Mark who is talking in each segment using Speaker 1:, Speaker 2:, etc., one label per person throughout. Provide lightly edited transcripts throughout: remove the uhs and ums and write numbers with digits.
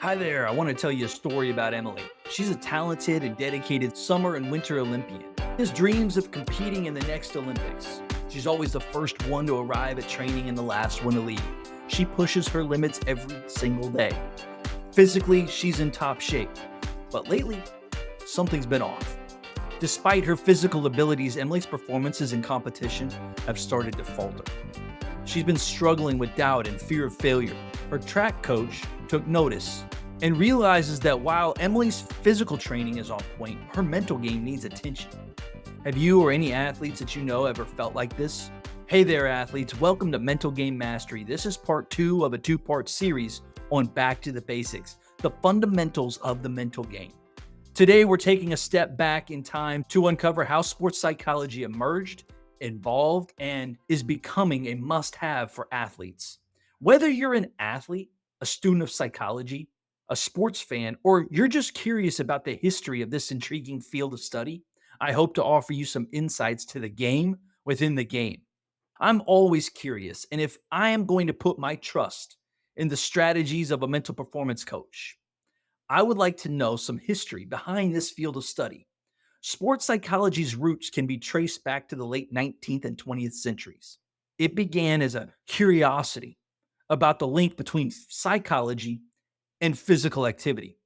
Speaker 1: Hi there, I want to tell you a story about Emily. She's a talented and dedicated summer and winter Olympian. She has dreams of competing in the next Olympics. She's always the first one to arrive at training and the last one to leave. She pushes her limits every single day. Physically, she's in top shape. But lately, something's been off. Despite her physical abilities, Emily's performances in competition have started to falter. She's been struggling with doubt and fear of failure. Her track coach took notice and realizes that while Emily's physical training is on point, her mental game needs attention. Have you or any athletes that you know ever felt like this? Hey there, athletes. Welcome to Mental Game Mastery. This is part 2 of a 2-part series on Back to the Basics, the fundamentals of the mental game. Today, we're taking a step back in time to uncover how sports psychology emerged, evolved, and is becoming a must-have for athletes. Whether you're an athlete, a student of psychology, a sports fan, or you're just curious about the history of this intriguing field of study, I hope to offer you some insights to the game within the game. I'm always curious, and if I am going to put my trust in the strategies of a mental performance coach, I would like to know some history behind this field of study. Sports psychology's roots can be traced back to the late 19th and 20th centuries. It began as a curiosity about the link between psychology and physical activity.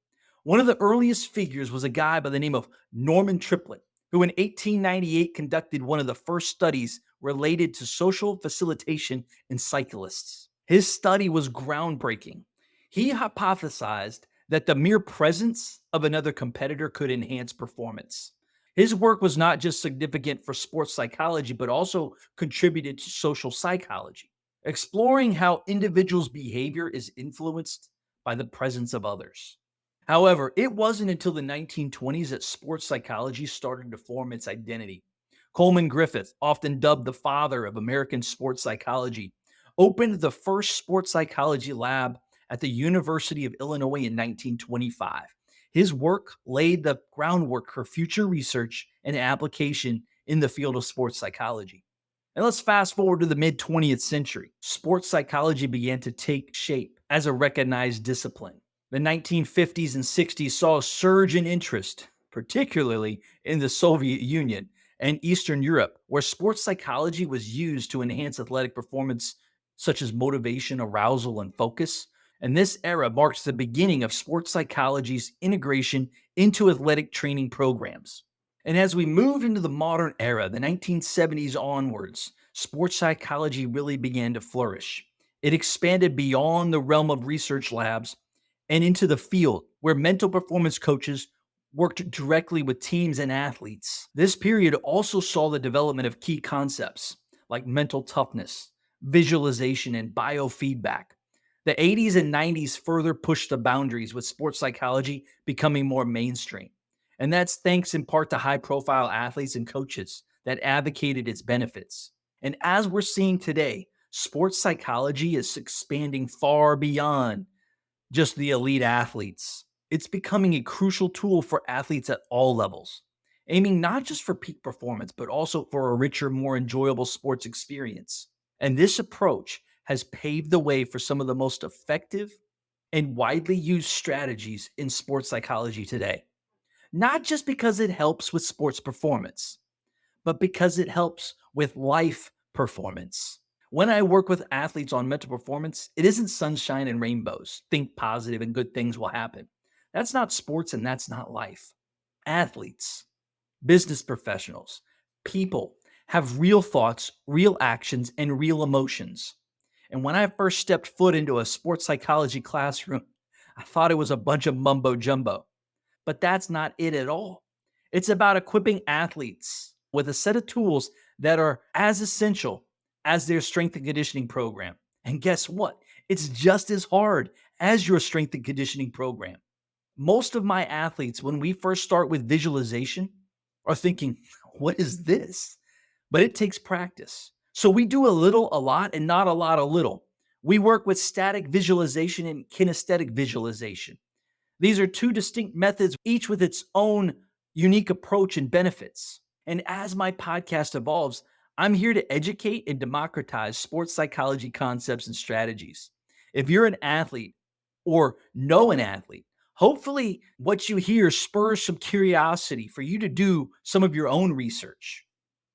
Speaker 1: One of the earliest figures was a guy by the name of Norman Triplett, who in 1898 conducted one of the first studies related to social facilitation in cyclists. His study was groundbreaking. He hypothesized that the mere presence of another competitor could enhance performance. His work was not just significant for sports psychology, but also contributed to social psychology, exploring how individuals' behavior is influenced by the presence of others. However, it wasn't until the 1920s that sports psychology started to form its identity. Coleman Griffith, often dubbed the father of American sports psychology, opened the first sports psychology lab at the University of Illinois in 1925. His work laid the groundwork for future research and application in the field of sports psychology. And let's fast forward to the mid 20th century. Sports psychology began to take shape as a recognized discipline. The 1950s and 60s saw a surge in interest, particularly in the Soviet Union and Eastern Europe, where sports psychology was used to enhance athletic performance, such as motivation, arousal, and focus. And this era marks the beginning of sports psychology's integration into athletic training programs. And as we move into the modern era, the 1970s onwards, sports psychology really began to flourish. It expanded beyond the realm of research labs and into the field where mental performance coaches worked directly with teams and athletes. This period also saw the development of key concepts like mental toughness, visualization, and biofeedback. The 80s and 90s further pushed the boundaries with sports psychology becoming more mainstream. And that's thanks in part to high profile athletes and coaches that advocated its benefits. And as we're seeing today, sports psychology is expanding far beyond just the elite athletes. It's becoming a crucial tool for athletes at all levels, aiming not just for peak performance, but also for a richer, more enjoyable sports experience. And this approach has paved the way for some of the most effective and widely used strategies in sports psychology today. Not just because it helps with sports performance, but because it helps with life performance. When I work with athletes on mental performance, it isn't sunshine and rainbows. Think positive and good things will happen. That's not sports and that's not life. Athletes, business professionals, people have real thoughts, real actions, and real emotions. And when I first stepped foot into a sports psychology classroom, I thought it was a bunch of mumbo jumbo. But that's not it at all. It's about equipping athletes with a set of tools that are as essential as their strength and conditioning program. And guess what? It's just as hard as your strength and conditioning program. Most of my athletes, when we first start with visualization, are thinking, what is this? But it takes practice. So we do a little, a lot, and not a lot, a little. We work with static visualization and kinesthetic visualization. These are two distinct methods, each with its own unique approach and benefits. And as my podcast evolves, I'm here to educate and democratize sports psychology concepts and strategies. If you're an athlete, or know an athlete. Hopefully, what you hear spurs some curiosity for you to do some of your own research.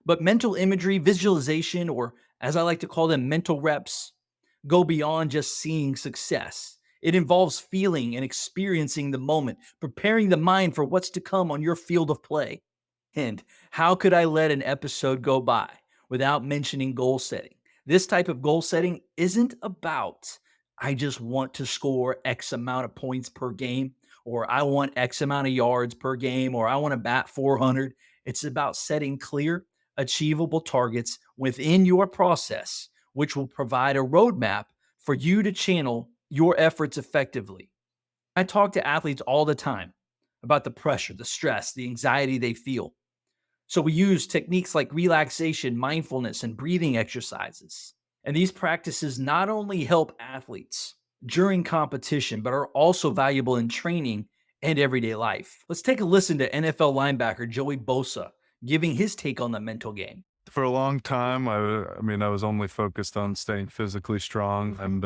Speaker 1: But mental imagery, visualization, or as I like to call them, mental reps, go beyond just seeing success. It involves feeling and experiencing the moment, preparing the mind for what's to come on your field of play. And how could I let an episode go by without mentioning goal setting? This type of goal setting isn't about, I just want to score X amount of points per game, or I want X amount of yards per game, or I want to bat 400. It's about setting clear, achievable targets within your process, which will provide a roadmap for you to channel your efforts effectively. I talk to athletes all the time about the pressure, the stress, the anxiety they feel. So we use techniques like relaxation, mindfulness, and breathing exercises. And these practices not only help athletes during competition, but are also valuable in training and everyday life. Let's take a listen to NFL linebacker Joey Bosa giving his take on the mental game.
Speaker 2: For a long time, I was only focused on staying physically strong, and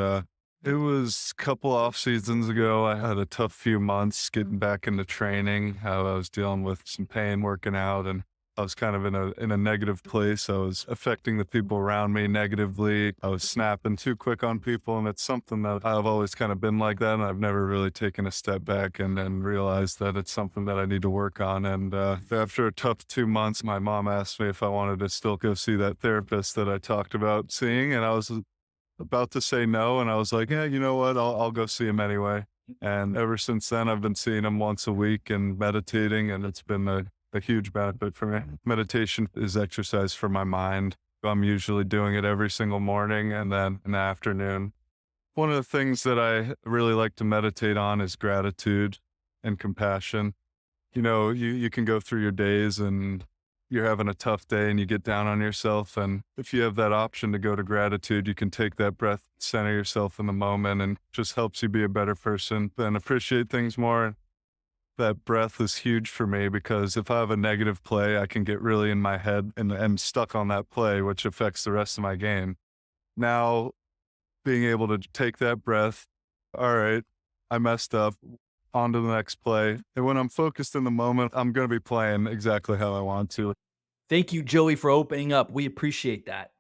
Speaker 2: it was a couple off seasons ago. I had a tough few months getting back into training. How I was dealing with some pain working out, and I was kind of in a negative place. I was affecting the people around me negatively. I was snapping too quick on people, and it's something that I've always kind of been like that, and I've never really taken a step back and realized that it's something that I need to work on. And after a tough 2 months, my mom asked me if I wanted to still go see that therapist that I talked about seeing, and I was about to say no, and I was like, yeah, you know what? I'll go see him anyway. And ever since then, I've been seeing him once a week and meditating, and it's been a huge benefit for me. Meditation is exercise for my mind. I'm usually doing it every single morning and then in the afternoon. One of the things that I really like to meditate on is gratitude and compassion. You can go through your days and you're having a tough day and you get down on yourself. And if you have that option to go to gratitude, you can take that breath, center yourself in the moment, and just helps you be a better person and appreciate things more. That breath is huge for me because if I have a negative play, I can get really in my head and am stuck on that play, which affects the rest of my game. Now, being able to take that breath, all right, I messed up, on to the next play. And when I'm focused in the moment, I'm going to be playing exactly how I want to.
Speaker 1: Thank you, Joey, for opening up. We appreciate that.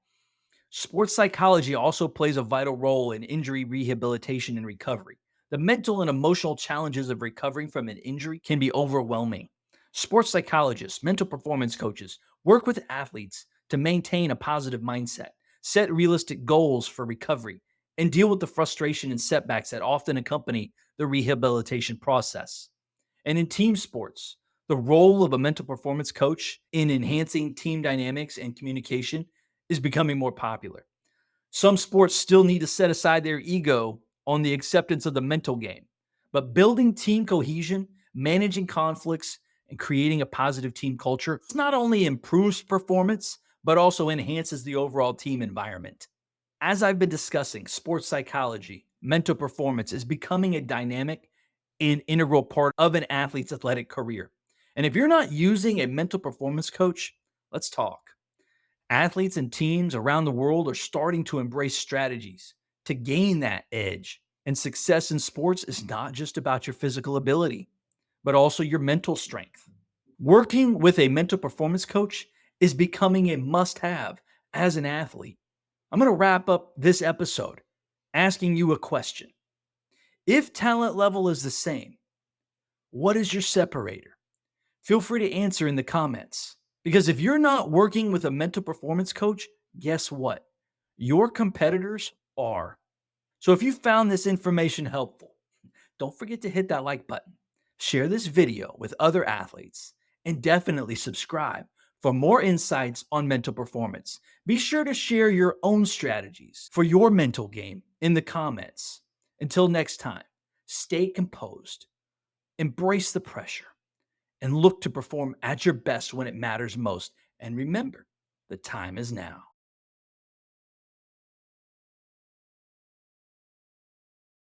Speaker 1: Sports psychology also plays a vital role in injury rehabilitation and recovery. The mental and emotional challenges of recovering from an injury can be overwhelming. Sports psychologists, mental performance coaches work with athletes to maintain a positive mindset, set realistic goals for recovery, and deal with the frustration and setbacks that often accompany the rehabilitation process. And in team sports, the role of a mental performance coach in enhancing team dynamics and communication is becoming more popular. Some sports still need to set aside their ego on the acceptance of the mental game, but building team cohesion, managing conflicts, and creating a positive team culture not only improves performance, but also enhances the overall team environment. As I've been discussing, sports psychology, mental performance is becoming a dynamic and integral part of an athlete's athletic career. And if you're not using a mental performance coach, let's talk. Athletes and teams around the world are starting to embrace strategies to gain that edge. And success in sports is not just about your physical ability, but also your mental strength. Working with a mental performance coach is becoming a must have as an athlete. I'm going to wrap up this episode asking you a question. If talent level is the same, what is your separator? Feel free to answer in the comments. Because if you're not working with a mental performance coach, guess what? Your competitors are. So if you found this information helpful, don't forget to hit that like button, share this video with other athletes, and definitely subscribe for more insights on mental performance. Be sure to share your own strategies for your mental game in the comments. Until next time, stay composed, embrace the pressure, and look to perform at your best when it matters most. And remember, the time is now.